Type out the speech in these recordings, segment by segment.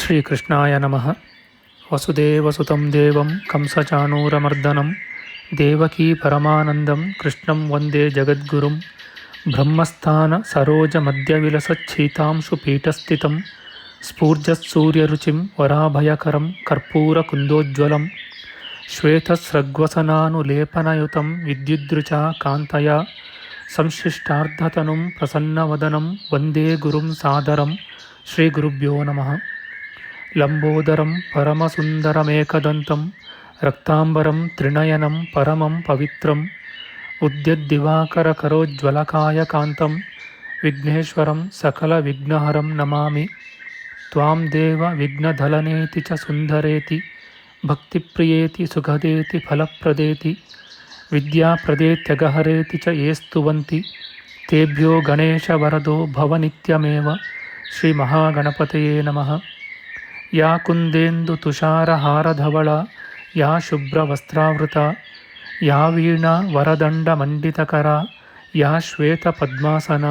ಶ್ರೀಕೃಷ್ಣಾಯ ನಮಃ. ವಸುದೇವಸುತಂ ದೇವಂ ಕಂಸಚಾಣೂರಮರ್ದನಂ ದೇವಕೀ ಪರಮಾನಂದಂ ಕೃಷ್ಣಂ ವಂದೇ ಜಗದ್ಗುರುಂ. ಬ್ರಹ್ಮಸ್ಥಾನ ಸರೋಜ ಮಧ್ಯವಿಲಸಚ್ಛೀತಾಂಶು ಪೀಠಸ್ಥಿತಂ ಸ್ಫೂರ್ಜತ್ಸೂರ್ಯರುಚಿಂ ವರಾಭಯಕರಂ ಕರ್ಪೂರಕುಂದೋಜ್ವಲಂ ಶ್ವೇತಸ್ರಗ್ವಸನಾನುಲೇಪನಯುತಂ ವಿದ್ಯುದ್ರುಚಾ ಕಾಂತಯಾ ಸಂಶ್ಲಿಷ್ಟಾರ್ಧತನುಂ ಪ್ರಸನ್ನವದನಂ ವಂದೇ ಗುರುಂ ಸಾದರಂ. ಶ್ರೀಗುರುಭ್ಯೋ ನಮಃ. ಲಂಬೋದರಂ ಪರಮಸುಂದರಮೇಕದಂತಂ ರಕ್ತಾಂಬರಂ ತ್ರಿನಯನಂ ಪರಮಂ ಪವಿತ್ರಂ ಉದ್ಯದ್ದಿವಾಕರಕರೋಜ್ವಲಕಾಯಕಾಂತಂ ವಿಘ್ನೇಶ್ವರಂ ಸಕಲವಿಘ್ನಹರಂ ನಮಾಮಿ. ತ್ವಾಂ ದೇವ ವಿಘ್ನಧಲನೇತಿ ಚ ಸುಂದರೇತಿ ಭಕ್ತಿಪ್ರಿಯೇತಿ ಸುಖದೇತಿ ಫಲಪ್ರದೇತಿ ವಿದ್ಯಾಪ್ರದೇತ್ಯಗಹರೇತಿ ಚ ಯೇ ಸ್ತುವಂತಿ ತೇಭ್ಯೋ ಗಣೇಶವರದೋ ಭವನಿತ್ಯಮೇವ. ಶ್ರೀಮಹಾಗಣಪತಯೇ ನಮಃ. ಯಾ ಕುಂದೇಂದು ತುಷಾರಹಾರಧವಳ ಯಾ ಶುಭ್ರವಸ್ತ್ರಾವೃತ ಯಾ ವೀಣಾ ವರದಂಡಮಂಡಿತಕರ ಯಾ ಶ್ವೇತಪದ್ಮಾಸನ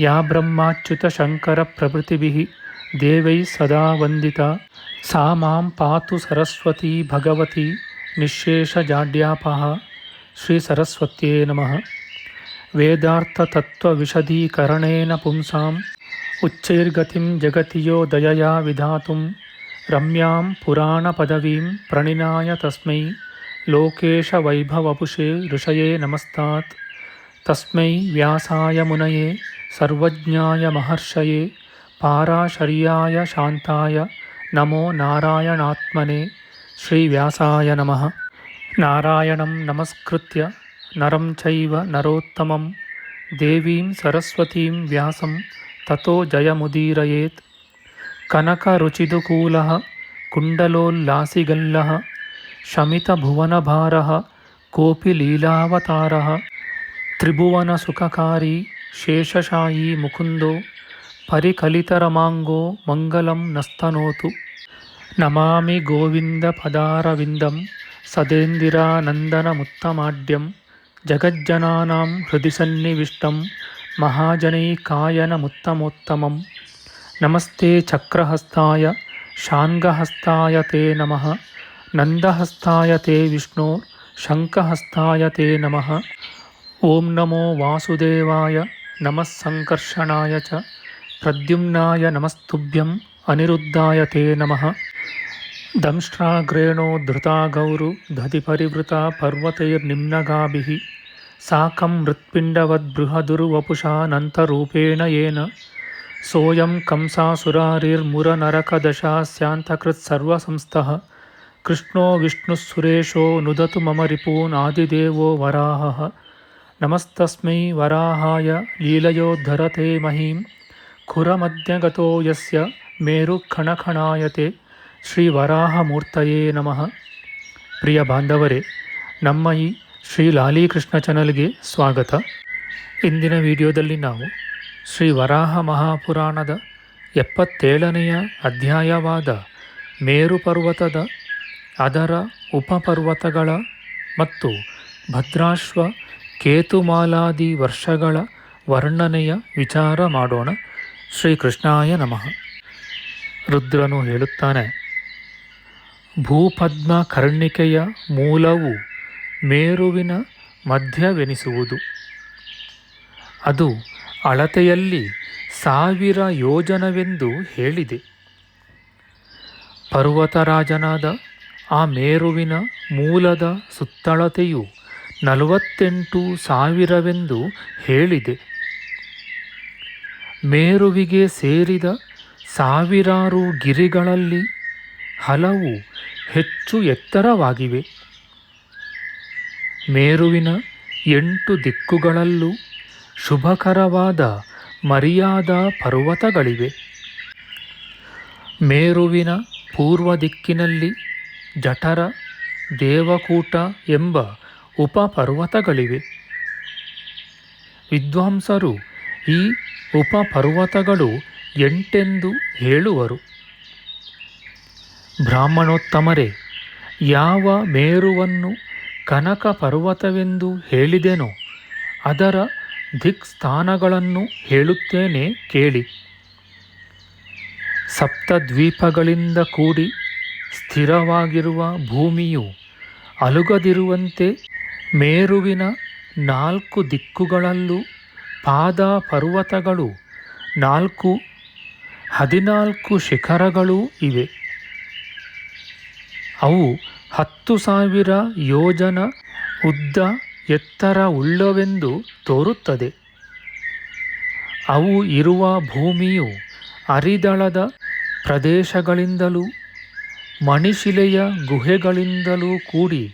ಯಾ ಬ್ರಹ್ಮಾಚ್ಯುತಶಂಕರಪ್ರಭೃತಿಭಿಃ ದೇವೈಃ ಸದಾ ವಂದಿತಾ ಸಾ ಮಾಂ ಪಾತು ಸರಸ್ವತೀ ಭಗವತಿ ನಿಶ್ಶೇಷಜಾಡ್ಯಾಪಃ. ಶ್ರೀ ಸರಸ್ವತ್ಯೇ ನಮಃ. ವೇದಾರ್ಥತತ್ವವಿಶದೀಕರಣೇನ ಪುಂಸಾಂ ಉಚ್ಚೈರ್ಗತಿಂ ಜಗತಿ ಯೋ ದಯಯಾ ವಿಧಾತುಂ ರಮ್ಯಾಂ ಪುರಾಣಪದವೀಂ ಪ್ರಣಿನಾಯ ತಸ್ಮೈ ಲೋಕೇಶವೈಭವಪುಷೇ ಋಷಯೇ ನಮಸ್ತಾತ್. ತಸ್ಮೈ ವ್ಯಾಸಾಯ ಮುನಯೇ ಸರ್ವಜ್ಞಾಯ ಮಹರ್ಷಯೇ ಪಾರಾಶರ್ಯಾಯ ಶಾಂತಾಯ ನಮೋ ನಾರಾಯಣಾತ್ಮನೇ. ಶ್ರೀವ್ಯಾಸಾಯ ನಮಃ. ನಾರಾಯಣಂ ನಮಸ್ಕೃತ್ಯ ನರಂ ಚೈವ ನರೋತ್ತಮಂ ದೇವೀಂ ಸರಸ್ವತೀಂ ವ್ಯಾಸಂ ತತೋ ಜಯಮುದೀರಯೇತ್. ಕನಕರುಚಿದುಕೂಲಃ ಕುಂಡಲೋಲ್ಲಾಸಿಗಲ್ಲಃ ಶಮಿತಭುವನಭಾರಃ ಕೋಪಿ ಲೀಲಾವತಾರಃ ತ್ರಿಭುವನಸುಖಕಾರಿ ಶೇಷಶಾಯೀ ಮುಕುಂದೋ ಪರಿಕಲಿತರಮಾಂಗೋ ಮಂಗಲಂ ನಸ್ತನೋತು. ನಮಾಮಿ ಗೋವಿಂದಪದಾರವಿಂದಂ ಸದೇಂದಿರಾನಂದನಮುತ್ತಮಾಡ್ಯಂ ಜಗಜ್ಜನಾನಾಂ ಹೃದಿ ಸನ್ನಿವಿಷ್ಟಂ ಮಹಾಜನೈಕಾಯನಮುತ್ತಮೋತ್ತಮಂ. ನಮಸ್ತೆ ಚಕ್ರಹಸ್ತಾಯ ಶಾಂಗಹಸ್ತಾಯ ತೇ ನಮಃ. ನಂದಹಸ್ತಾಯ ತೇ ವಿಷ್ಣೋ ಶಂಖಹಸ್ತಾಯ ತೇ ನಮಃ. ಓಂ ನಮೋ ವಾಸುದೇವಾಯ ನಮಃ ಸಂಕರ್ಷಣಾಯ ಚ ಪ್ರದ್ಯುಮ್ನಾಯ ನಮಸ್ತುಭ್ಯಂ ಅನಿರುದ್ಧಾಯ ತೇ ನಮಃ. ದಂಷ್ಟ್ರಾಗ್ರೇಣೋ ಧೃತಾ ಗೌರು ದಧಿಪರಿವೃತಾ ಪರ್ವತೈರ್ನಿಮ್ನಗಾಭಿಃ ಸಾಕಂ ಮೃತ್ಪಿಂಡವದ್ಬೃಹದುರ್ವಪುಷಾನಂತರೂಪೇಣ ಯೇನ ಸೋಯಂ ಕಂಸಾಸುರಾರಿರ್ಮುರನರಕದಶಾಸ್ಯಾಂತಕೃತ್ಸರ್ವಸಂಸ್ಥಃ ಕೃಷ್ಣೋ ವಿಷ್ಣುಃಸುರೇಶೋ ನುದತು ಮಮ ರಿಪೂನ್ ಆದಿದೇವೋ ವರಾಹಃ. ನಮಸ್ತಸ್ಮೈ ವರಾಹಾಯ ಲೀಲಯೋದ್ಧರತೆ ಮಹೀಂ ಖುರಮಧ್ಯಗತೋ ಯಸ್ಯ ಮೇರುಖಣಖಣಾಯತೆ. ಶ್ರೀ ವರಾಹಮೂರ್ತಯೇ ನಮಃ. ಪ್ರಿಯ ಬಾಂಧವರೇ, ನಮ್ಮ ಈ ಶ್ರೀ ಲಾಲೀಕೃಷ್ಣ ಚಾನಲ್ಗೆ ಸ್ವಾಗತ. ಇಂದಿನ ವಿಡಿಯೋದಲ್ಲಿ ನಾವು ಶ್ರೀ ವರಾಹ ಮಹಾಪುರಾಣದ 77ನೆಯ ಅಧ್ಯಾಯವಾದ ಮೇರು ಪರ್ವತದ ಅದರ ಉಪಪರ್ವತಗಳ ಮತ್ತು ಭದ್ರಾಶ್ವ ಕೇತುಮಾಲಾದಿ ವರ್ಷಗಳ ವರ್ಣನೆಯ ವಿಚಾರ ಮಾಡೋಣ. ಶ್ರೀಕೃಷ್ಣಾಯ ನಮಃ. ರುದ್ರನು ಹೇಳುತ್ತಾನೆ, ಭೂಪದ್ಮ ಕರ್ಣಿಕೆಯ ಮೂಲವು ಮೇರುವಿನ ಮಧ್ಯವೆನಿಸುವುದು. ಅದು ಅಳತೆಯಲ್ಲಿ 1000 ಯೋಜನವೆಂದು ಹೇಳಿದೆ. ಪರ್ವತರಾಜನಾದ ಆ ಮೇರುವಿನ ಮೂಲದ ಸುತ್ತಳತೆಯು 48,000ವೆಂದು ಹೇಳಿದೆ. ಮೇರುವಿಗೆ ಸೇರಿದ 1000 ಗಿರಿಗಳಲ್ಲಿ ಹಲವು ಹೆಚ್ಚು ಎತ್ತರವಾಗಿವೆ. ಮೇರುವಿನ 8 ದಿಕ್ಕುಗಳಲ್ಲೂ ಶುಭಕರವಾದ ಮರ್ಯಾದ ಪರ್ವತಗಳಿವೆ. ಮೇರುವಿನ ಪೂರ್ವ ದಿಕ್ಕಿನಲ್ಲಿ ಜಠರ, ದೇವಕೂಟ ಎಂಬ ಉಪಪರ್ವತಗಳಿವೆ. ವಿದ್ವಾಂಸರು ಈ ಉಪಪರ್ವತಗಳು 8 ಹೇಳುವರು. ಬ್ರಾಹ್ಮಣೋತ್ತಮರೇ, ಯಾವ ಮೇರುವನ್ನು ಕನಕ ಪರ್ವತವೆಂದು ಹೇಳಿದೆನೋ ಅದರ ದಿಕ್ಸ್ಥಾನಗಳನ್ನು ಹೇಳುತ್ತೇನೆ ಕೇಳಿ. ಸಪ್ತದ್ವೀಪಗಳಿಂದ ಕೂಡಿ ಸ್ಥಿರವಾಗಿರುವ ಭೂಮಿಯು ಅಲುಗದಿರುವಂತೆ ಮೇರುವಿನ 4 ದಿಕ್ಕುಗಳಲ್ಲೂ ಪಾದ ಪರ್ವತಗಳು 14 ಶಿಖರಗಳೂ ಇವೆ. ಅವು 10,000 ಯೋಜನ ಉದ್ದ ಎತ್ತರ ಉಳ್ಳವೆಂದು ತೋರುತ್ತದೆ. ಅವು ಇರುವ ಭೂಮಿಯು ಅರಿದಳದ ಪ್ರದೇಶಗಳಿಂದಲೂ ಮಣಿಶಿಲೆಯ ಗುಹೆಗಳಿಂದಲೂ ಕೂಡಿ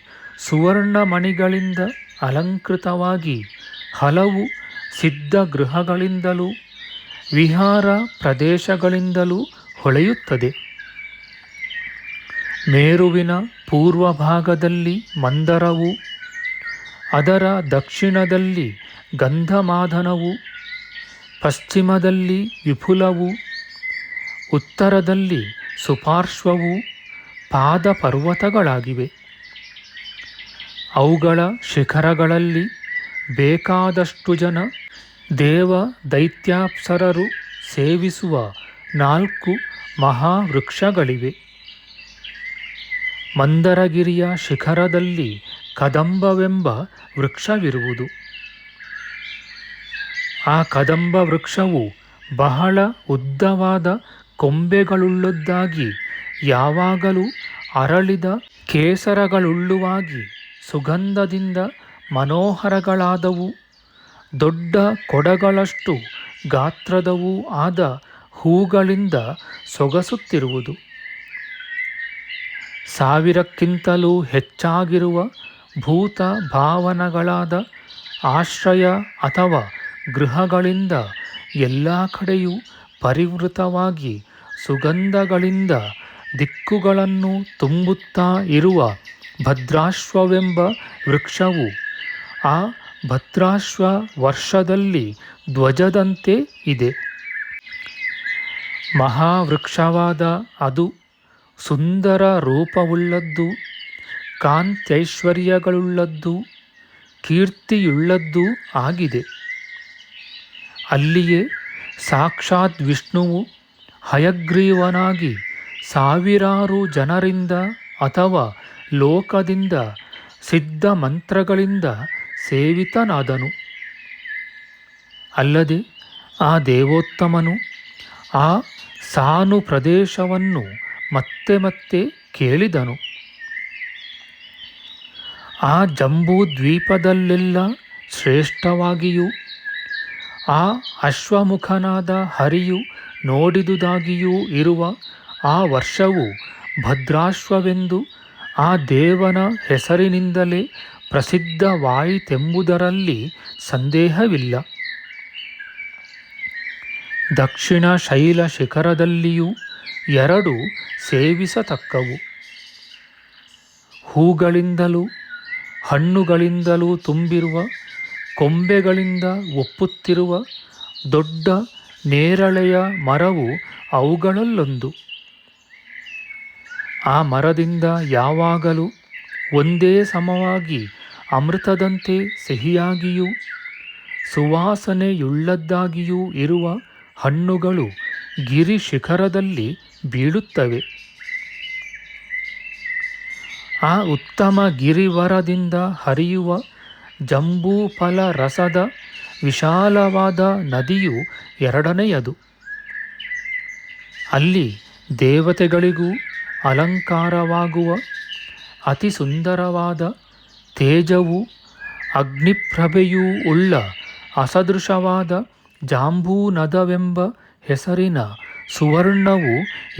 ಸುವರ್ಣಮಣಿಗಳಿಂದ ಅಲಂಕೃತವಾಗಿ ಹಲವು ಸಿದ್ಧಗೃಹಗಳಿಂದಲೂ ವಿಹಾರ ಪ್ರದೇಶಗಳಿಂದಲೂ ಹೊಳೆಯುತ್ತದೆ. ಮೇರುವಿನ ಪೂರ್ವ ಭಾಗದಲ್ಲಿ ಮಂದರವು, ಅದರ ದಕ್ಷಿಣದಲ್ಲಿ ಗಂಧಮಾದನವು, ಪಶ್ಚಿಮದಲ್ಲಿ ವಿಪುಲವು, ಉತ್ತರದಲ್ಲಿ ಸುಪಾರ್ಶ್ವವು ಪಾದ ಪರ್ವತಗಳಾಗಿವೆ. ಅವುಗಳ ಶಿಖರಗಳಲ್ಲಿ ಬೇಕಾದಷ್ಟು ಜನ ದೇವ ದೈತ್ಯಾಪ್ಸರರು ಸೇವಿಸುವ 4 ಮಹಾವೃಕ್ಷಗಳಿವೆ. ಮಂದರಗಿರಿಯ ಶಿಖರದಲ್ಲಿ ಕದಂಬವೆಂಬ ವೃಕ್ಷವಿರುವುದು. ಆ ಕದಂಬ ವೃಕ್ಷವು ಬಹಳ ಉದ್ದವಾದ ಕೊಂಬೆಗಳುಳ್ಳದ್ದಾಗಿ ಯಾವಾಗಲೂ ಅರಳಿದ ಕೇಸರಗಳುಳ್ಳುವಾಗಿ ಸುಗಂಧದಿಂದ ಮನೋಹರಗಳಾದವು. ದೊಡ್ಡ ಕೊಡಗಳಷ್ಟು ಗಾತ್ರದವೂ ಆದ ಹೂಗಳಿಂದ ಸೊಗಸುತ್ತಿರುವುದು. 1000ಕ್ಕಿಂತಲೂ ಹೆಚ್ಚಾಗಿರುವ ಭೂತ ಭಾವನಗಳಾದ ಆಶ್ರಯ ಅಥವಾ ಗೃಹಗಳಿಂದ ಎಲ್ಲ ಕಡೆಯೂ ಪರಿವೃತವಾಗಿ ಸುಗಂಧಗಳಿಂದ ದಿಕ್ಕುಗಳನ್ನು ತುಂಬುತ್ತಾ ಇರುವ ಭದ್ರಾಶ್ವವೆಂಬ ವೃಕ್ಷವು ಆ ಭದ್ರಾಶ್ವ ವರ್ಷದಲ್ಲಿ ಧ್ವಜದಂತೆ ಇದೆ. ಮಹಾವೃಕ್ಷವಾದ ಅದು ಸುಂದರ ರೂಪವುಳ್ಳದ್ದು, ಕಾಂತ್ಯೈಶ್ವರ್ಯಗಳುಳ್ಳದ್ದು, ಕೀರ್ತಿಯುಳ್ಳದ್ದೂ ಆಗಿದೆ. ಅಲ್ಲಿಯೇ ಸಾಕ್ಷಾತ್ ವಿಷ್ಣುವು ಹಯಗ್ರೀವನಾಗಿ ಸಾವಿರಾರು ಜನರಿಂದ ಅಥವಾ ಲೋಕದಿಂದ ಸಿದ್ಧ ಮಂತ್ರಗಳಿಂದ ಸೇವಿತನಾದನು. ಅಲ್ಲದೆ ಆ ದೇವೋತ್ತಮನು ಆ ಸಾನು ಪ್ರದೇಶವನ್ನು ಮತ್ತೆ ಮತ್ತೆ ಕೇಳಿದನು. ಆ ಜಂಬೂ ದ್ವೀಪದಲ್ಲೆಲ್ಲ ಶ್ರೇಷ್ಠವಾಗಿಯೂ ಆ ಅಶ್ವಮುಖನಾದ ಹರಿಯು ನೋಡಿದುದಾಗಿಯೂ ಇರುವ ಆ ವರ್ಷವು ಭದ್ರಾಶ್ವವೆಂದು ಆ ದೇವನ ಹೆಸರಿನಿಂದಲೇ ಪ್ರಸಿದ್ಧವಾಯಿತೆಂಬುದರಲ್ಲಿ ಸಂದೇಹವಿಲ್ಲ. ದಕ್ಷಿಣ ಶೈಲ ಶಿಖರದಲ್ಲಿಯೂ 2 ಸೇವಿಸತಕ್ಕವು. ಹೂಗಳಿಂದಲೂ ಹಣ್ಣುಗಳಿಂದಲೂ ತುಂಬಿರುವ ಕೊಂಬೆಗಳಿಂದ ಒಪ್ಪುತ್ತಿರುವ ದೊಡ್ಡ ನೇರಳೆಯ ಮರವು ಅವುಗಳಲ್ಲೊಂದು. ಆ ಮರದಿಂದ ಯಾವಾಗಲೂ ಒಂದೇ ಸಮವಾಗಿ ಅಮೃತದಂತೆ ಸಿಹಿಯಾಗಿಯೂ ಸುವಾಸನೆಯುಳ್ಳದ್ದಾಗಿಯೂ ಇರುವ ಹಣ್ಣುಗಳು ಗಿರಿ ಶಿಖರದಲ್ಲಿ ಬೀಳುತ್ತವೆ. ಆ ಉತ್ತಮ ಗಿರಿವರದಿಂದ ಹರಿಯುವ ಜಂಬೂಫಲ ರಸದ ವಿಶಾಲವಾದ ನದಿಯು 2ನೆಯದು. ಅಲ್ಲಿ ದೇವತೆಗಳಿಗೂ ಅಲಂಕಾರವಾಗುವ ಅತಿ ಸುಂದರವಾದ ತೇಜವೂ ಅಗ್ನಿಪ್ರಭೆಯೂ ಉಳ್ಳ ಅಸದೃಶವಾದ ಜಾಂಬೂನದವೆಂಬ ಹೆಸರಿನ ಸುವರ್ಣವು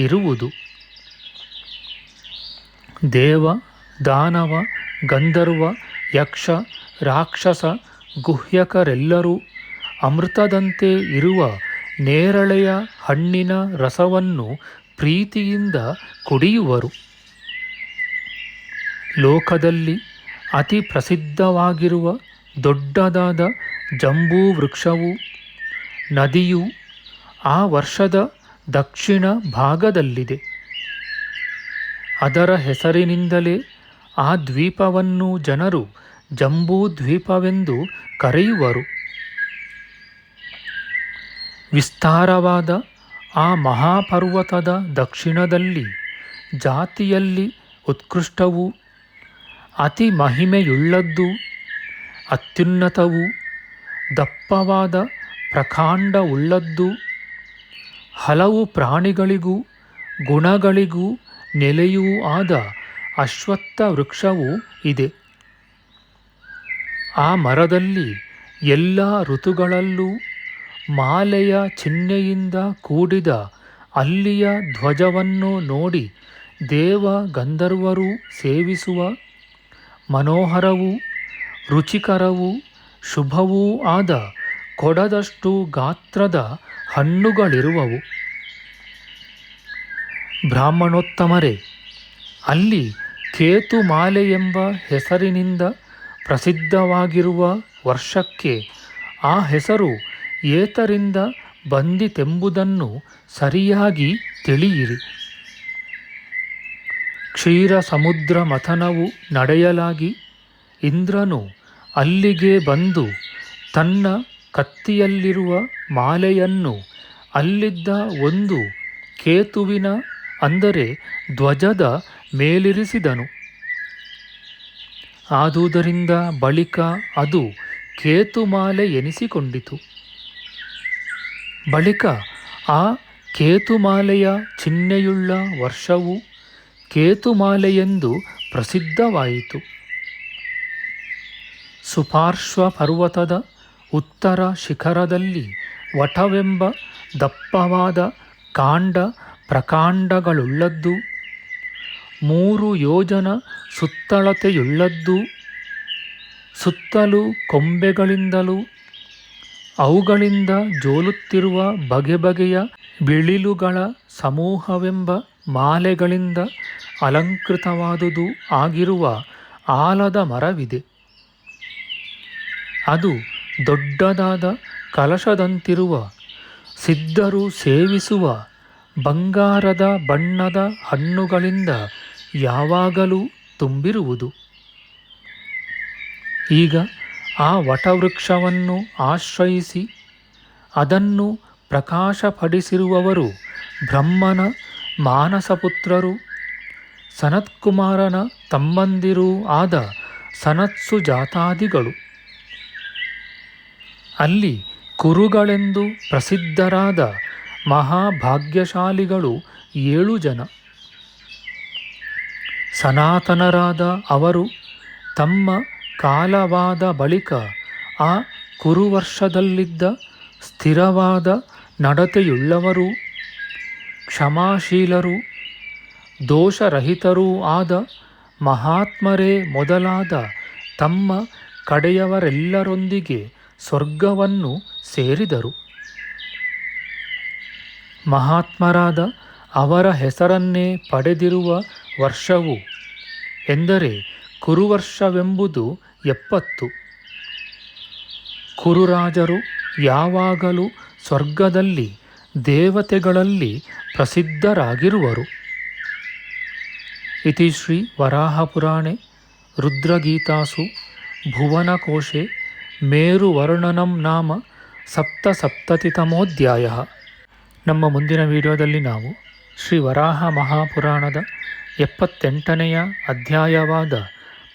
ಇರುವುದು. ದೇವ, ದಾನವ, ಗಂಧರ್ವ, ಯಕ್ಷ, ರಾಕ್ಷಸ, ಗುಹ್ಯಕರೆಲ್ಲರೂ ಅಮೃತದಂತೆ ಇರುವ ನೇರಳೆಯ ಹಣ್ಣಿನ ರಸವನ್ನು ಪ್ರೀತಿಯಿಂದ ಕುಡಿಯುವರು. ಲೋಕದಲ್ಲಿ ಅತಿ ಪ್ರಸಿದ್ಧವಾಗಿರುವ ದೊಡ್ಡದಾದ ಜಂಬೂ ವೃಕ್ಷವೂ ನದಿಯೂ ಆ ವರ್ಷದ ದಕ್ಷಿಣ ಭಾಗದಲ್ಲಿದೆ. ಅದರ ಹೆಸರಿನಿಂದಲೇ ಆ ದ್ವೀಪವನ್ನು ಜನರು ಜಂಬೂ ದ್ವೀಪವೆಂದು ಕರೆಯುವರು. ವಿಸ್ತಾರವಾದ ಆ ಮಹಾಪರ್ವತದ ದಕ್ಷಿಣದಲ್ಲಿ ಜಾತಿಯಲ್ಲಿ ಉತ್ಕೃಷ್ಟವೂ ಅತಿ ಮಹಿಮೆಯುಳ್ಳದ್ದು ಅತ್ಯುನ್ನತವೂ ದಪ್ಪವಾದ ಪ್ರಕಾಂಡವುಳ್ಳದ್ದು ಹಲವು ಪ್ರಾಣಿಗಳಿಗೂ ಗುಣಗಳಿಗೂ ನೆಲೆಯೂ ಆದ ಅಶ್ವತ್ಥ ವೃಕ್ಷವೂ ಇದೆ. ಆ ಮರದಲ್ಲಿ ಎಲ್ಲ ಋತುಗಳಲ್ಲೂ ಮಾಲೆಯ ಚಿಹ್ನೆಯಿಂದ ಕೂಡಿದ ಅಲ್ಲಿಯ ಧ್ವಜವನ್ನು ನೋಡಿ ದೇವ ಗಂಧರ್ವರೂ ಸೇವಿಸುವ ಮನೋಹರವೂ ರುಚಿಕರವೂ ಶುಭವೂ ಆದ ಕೊಡದಷ್ಟು ಗಾತ್ರದ ಹಣ್ಣುಗಳಿರುವವು. ಬ್ರಾಹ್ಮಣೋತ್ತಮರೇ, ಅಲ್ಲಿ ಕೇತುಮಾಲೆ ಎಂಬ ಹೆಸರಿನಿಂದ ಪ್ರಸಿದ್ಧವಾಗಿರುವ ವರ್ಷಕ್ಕೆ ಆ ಹೆಸರು ಏತರಿಂದ ಬಂದಿತೆಂಬುದನ್ನು ಸರಿಯಾಗಿ ತಿಳಿಯಿರಿ. ಕ್ಷೀರ ಸಮುದ್ರ ಮಥನವು ನಡೆಯಲಾಗಿ ಇಂದ್ರನು ಅಲ್ಲಿಗೆ ಬಂದು ತನ್ನ ಕತ್ತಿಯಲ್ಲಿರುವ ಮಾಲೆಯನ್ನು ಅಲ್ಲಿದ್ದ ಒಂದು ಕೇತುವಿನ ಅಂದರೆ ಧ್ವಜದ ಮೇಲಿರಿಸಿದನು. ಆದುದರಿಂದ ಬಳಿಕ ಅದು ಕೇತುಮಾಲೆ ಎನಿಸಿಕೊಂಡಿತು. ಬಳಿಕ ಆ ಕೇತುಮಾಲೆಯ ಚಿಹ್ನೆಯುಳ್ಳ ವರ್ಷವು ಕೇತುಮಾಲೆಯೆಂದು ಪ್ರಸಿದ್ಧವಾಯಿತು. ಸುಪಾರ್ಶ್ವ ಪರ್ವತದ ಉತ್ತರ ಶಿಖರದಲ್ಲಿ ವಟವೆಂಬ ದಪ್ಪವಾದ ಕಾಂಡ ಪ್ರಕಾಂಡಗಳುಳ್ಳದ್ದು 3 ಯೋಜನ ಸುತ್ತಳತೆಯುಳ್ಳದ್ದು ಸುತ್ತಲೂ ಕೊಂಬೆಗಳಿಂದಲೂ ಅವುಗಳಿಂದ ಜೋಲುತ್ತಿರುವ ಬಗೆ ಬಗೆಯ ಬಿಳಿಲುಗಳ ಸಮೂಹವೆಂಬ ಮಾಲೆಗಳಿಂದ ಅಲಂಕೃತವಾದುದು ಆಗಿರುವ ಆಲದ ಮರವಿದೆ. ಅದು ದೊಡ್ಡದಾದ ಕಲಶದಂತಿರುವ ಸಿದ್ಧರು ಸೇವಿಸುವ ಬಂಗಾರದ ಬಣ್ಣದ ಹಣ್ಣುಗಳಿಂದ ಯಾವಾಗಲೂ ತುಂಬಿರುವುದು. ಈಗ ಆ ವಟವೃಕ್ಷವನ್ನು ಆಶ್ರಯಿಸಿ ಅದನ್ನು ಪ್ರಕಾಶಪಡಿಸಿರುವವರು ಬ್ರಹ್ಮನ ಮಾನಸಪುತ್ರರು ಸನತ್ಕುಮಾರನ ತಮ್ಮಂದಿರೂ ಆದ ಸನತ್ಸುಜಾತಾದಿಗಳು. ಅಲ್ಲಿ ಕುರುಗಳೆಂದು ಪ್ರಸಿದ್ಧರಾದ ಮಹಾಭಾಗ್ಯಶಾಲಿಗಳು 7 ಜನ. ಸನಾತನರಾದ ಅವರು ತಮ್ಮ ಕಾಲವಾದ ಬಳಿಕ ಆ ಕುರುವರ್ಷದಲ್ಲಿದ್ದ ಸ್ಥಿರವಾದ ನಡತೆಯುಳ್ಳವರೂ ಕ್ಷಮಾಶೀಲರೂ ದೋಷರಹಿತರೂ ಆದ ಮಹಾತ್ಮರೇ ಮೊದಲಾದ ತಮ್ಮ ಕಡೆಯವರೆಲ್ಲರೊಂದಿಗೆ ಸ್ವರ್ಗವನ್ನು ಸೇರಿದರು. ಮಹಾತ್ಮರಾದ ಅವರ ಹೆಸರನ್ನೇ ಪಡೆದಿರುವ ವರ್ಷವು ಎಂದರೆ ಕುರುವರ್ಷವೆಂಬುದು 70. ಕುರುರಾಜರು ಯಾವಾಗಲೂ ಸ್ವರ್ಗದಲ್ಲಿ ದೇವತೆಗಳಲ್ಲಿ ಪ್ರಸಿದ್ಧರಾಗಿರುವರು. ಇತಿ ಶ್ರೀ ವರಾಹಪುರಾಣೆ ರುದ್ರಗೀತಾಸು ಭುವನಕೋಶೆ ಮೇರುವರ್ಣನಂ ನಾಮ ಸಪ್ತಸಪ್ತತಿತಮೋಧ್ಯಾಯ. ನಮ್ಮ ಮುಂದಿನ ವಿಡಿಯೋದಲ್ಲಿ ನಾವು ಶ್ರೀ ವರಾಹ ಮಹಾಪುರಾಣದ 78ನೆಯ ಅಧ್ಯಾಯವಾದ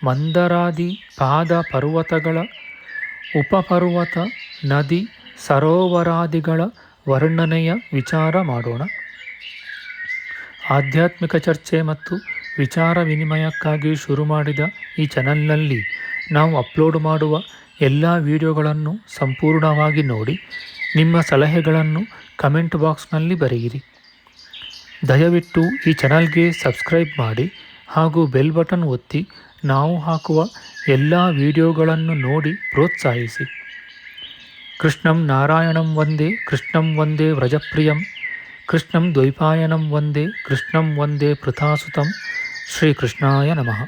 ಮಂದರಾದಿ ಪಾದ ಪರ್ವತಗಳ ಉಪಪರ್ವತ ನದಿ ಸರೋವರಾದಿಗಳ ವರ್ಣನೆಯ ವಿಚಾರ ಮಾಡೋಣ. ಆಧ್ಯಾತ್ಮಿಕ ಚರ್ಚೆ ಮತ್ತು ವಿಚಾರ ವಿನಿಮಯಕ್ಕಾಗಿ ಶುರು ಮಾಡಿದ ಈ ಚಾನಲ್ನಲ್ಲಿ ನಾವು ಅಪ್ಲೋಡ್ ಮಾಡುವ ಎಲ್ಲ ವಿಡಿಯೋಗಳನ್ನು ಸಂಪೂರ್ಣವಾಗಿ ನೋಡಿ ನಿಮ್ಮ ಸಲಹೆಗಳನ್ನು ಕಮೆಂಟ್ ಬಾಕ್ಸ್ನಲ್ಲಿ ಬರೆಯಿರಿ. ದಯವಿಟ್ಟು ಈ ಚಾನಲ್ಗೆ ಸಬ್ಸ್ಕ್ರೈಬ್ ಮಾಡಿ ಹಾಗೂ ಬೆಲ್ ಬಟನ್ ಒತ್ತಿ ನಾವು ಹಾಕುವ ಎಲ್ಲ ವಿಡಿಯೋಗಳನ್ನು ನೋಡಿ ಪ್ರೋತ್ಸಾಹಿಸಿ. ಕೃಷ್ಣಂ ನಾರಾಯಣಂ ವಂದೇ ಕೃಷ್ಣಂ ವಂದೇ ವ್ರಜಪ್ರಿಯಂ ಕೃಷ್ಣಂ ದ್ವೈಪಾಯನಂ ವಂದೇ ಕೃಷ್ಣಂ ವಂದೇ ಪೃಥಾಸುತಂ. ಶ್ರೀಕೃಷ್ಣಾಯ ನಮಃ.